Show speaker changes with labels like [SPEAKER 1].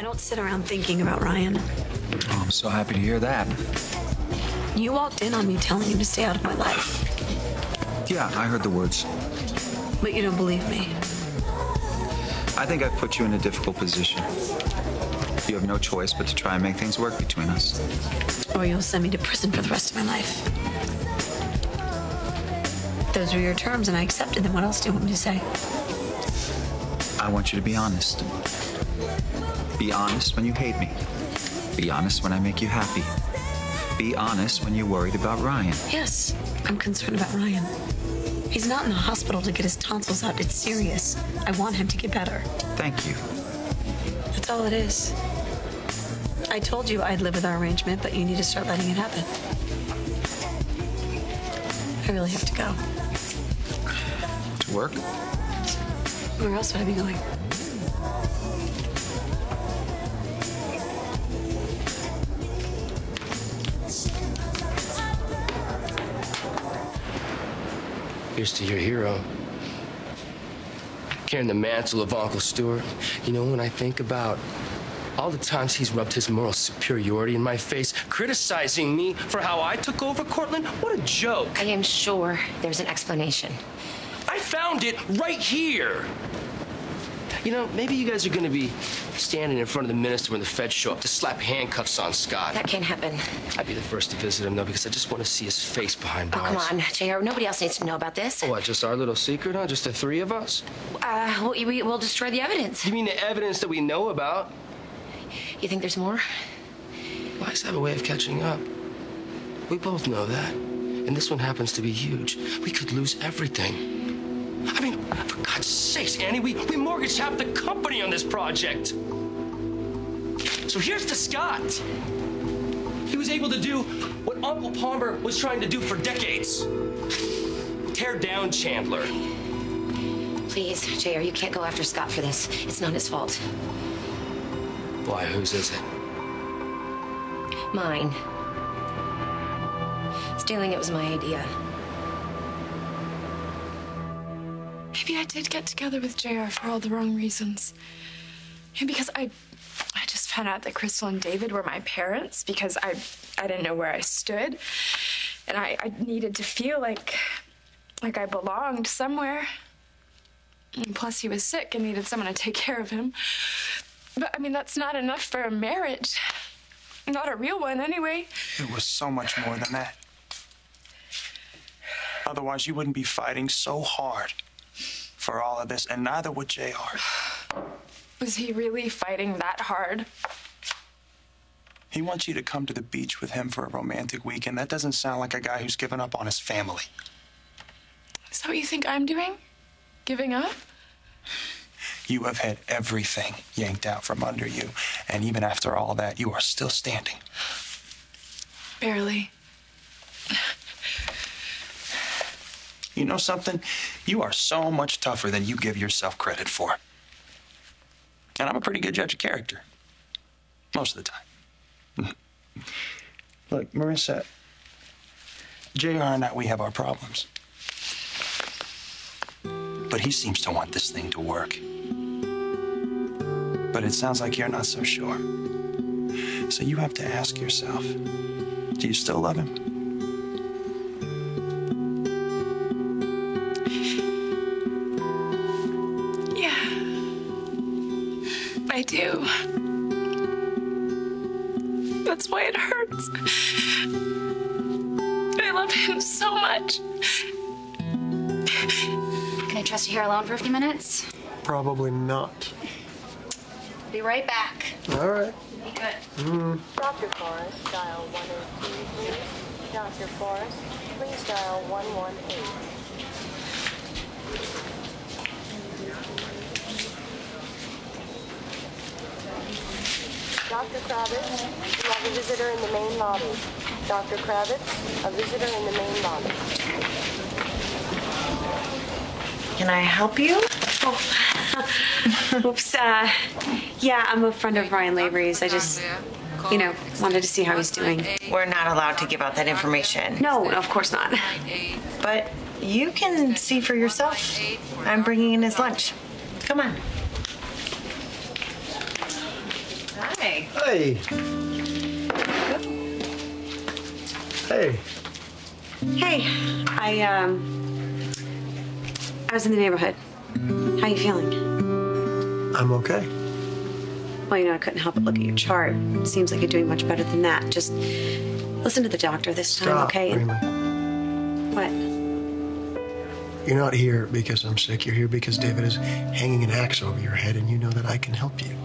[SPEAKER 1] don't sit around thinking about Ryan.
[SPEAKER 2] Oh, I'm so happy to hear that.
[SPEAKER 1] You walked in on me telling him to stay out of my life.
[SPEAKER 2] Yeah, I heard the words.
[SPEAKER 1] But you don't believe me.
[SPEAKER 2] I think I've put you in a difficult position. You have no choice but to try and make things work between us.
[SPEAKER 1] Or you'll send me to prison for the rest of my life. Those were your terms, and I accepted them. What else do you want me to say?
[SPEAKER 2] I want you to be honest. Be honest when you hate me. Be honest when I make you happy. Be honest when you're worried about Ryan.
[SPEAKER 1] Yes, I'm concerned about Ryan. He's not in the hospital to get his tonsils out. It's serious. I want him to get better.
[SPEAKER 2] Thank you.
[SPEAKER 1] That's all it is. I told you I'd live with our arrangement, but you need to start letting it happen. I really have to go.
[SPEAKER 2] To work?
[SPEAKER 1] Where else would I be going?
[SPEAKER 3] Here's to your hero. Carrying the mantle of Uncle Stuart. You know, when I think about all the times he's rubbed his moral superiority in my face, criticizing me for how I took over Cortland, what a joke.
[SPEAKER 4] I am sure there's an explanation.
[SPEAKER 3] I found it right here. You know, maybe you guys are gonna be standing in front of the minister when the feds show up to slap handcuffs on Scott.
[SPEAKER 4] That can't happen.
[SPEAKER 3] I'd be the first to visit him, though, because I just want to see his face behind bars.
[SPEAKER 4] Oh, come on, JR. Nobody else needs to know about this.
[SPEAKER 3] Oh, what, just our little secret, huh? Just the three of us?
[SPEAKER 4] We'll destroy the evidence.
[SPEAKER 3] You mean the evidence that we know about?
[SPEAKER 4] You think there's more?
[SPEAKER 3] Lies have a way of catching up. We both know that. And this one happens to be huge. We could lose everything. I mean, for God's sakes, Annie, we mortgaged half the company on this project. So here's to Scott. He was able to do what Uncle Palmer was trying to do for decades. Tear down Chandler.
[SPEAKER 4] Please, JR, you can't go after Scott for this. It's not his fault.
[SPEAKER 3] Why, whose is it?
[SPEAKER 4] Mine. Stealing it was my idea.
[SPEAKER 5] Maybe I did get together with JR for all the wrong reasons. And because I just found out that Crystal and David were my parents because I didn't know where I stood. And I needed to feel like I belonged somewhere. And plus he was sick and needed someone to take care of him. But I mean, that's not enough for a marriage. Not a real one anyway.
[SPEAKER 6] It was so much more than that. Otherwise you wouldn't be fighting so hard for all of this, and neither would JR.
[SPEAKER 5] Was he really fighting that hard?
[SPEAKER 6] He wants you to come to the beach with him for a romantic weekend. That doesn't sound like a guy who's given up on his family.
[SPEAKER 5] Is that what you think I'm doing? Giving up?
[SPEAKER 6] You have had everything yanked out from under you, and even after all that, you are still standing.
[SPEAKER 5] Barely.
[SPEAKER 6] You know something? You are so much tougher than you give yourself credit for. And I'm a pretty good judge of character. Most of the time. Look, Marissa, JR and I, we have our problems. But he seems to want this thing to work. But it sounds like you're not so sure. So you have to ask yourself, do you still love him?
[SPEAKER 5] I do. That's why it hurts. I love him so much.
[SPEAKER 7] Can I trust you here alone for a few minutes?
[SPEAKER 8] Probably not.
[SPEAKER 7] Be right back.
[SPEAKER 8] All right.
[SPEAKER 7] Be good.
[SPEAKER 9] Dr. Forrest, dial 102, please. Dr. Forrest, please dial 118. Dr. Kravitz, you have a visitor in the main lobby. Dr. Kravitz, a visitor in the main lobby.
[SPEAKER 1] Can I help you? Oh. Oops. Yeah, I'm a friend of Ryan Lavery's. I just, wanted to see how he's doing.
[SPEAKER 10] We're not allowed to give out that information.
[SPEAKER 1] No, of course not.
[SPEAKER 10] But you can see for yourself. I'm bringing in his lunch. Come on.
[SPEAKER 1] Hey.
[SPEAKER 8] Hey. Hey.
[SPEAKER 1] Hey. I was in the neighborhood. How you feeling?
[SPEAKER 8] I'm okay.
[SPEAKER 1] Well, you know, I couldn't help but look at your chart. Seems like you're doing much better than that. Just listen to the doctor this time,
[SPEAKER 8] Stop,
[SPEAKER 1] okay?
[SPEAKER 8] Rima.
[SPEAKER 1] What?
[SPEAKER 8] You're not here because I'm sick. You're here because David is hanging an axe over your head, and you know that I can help you.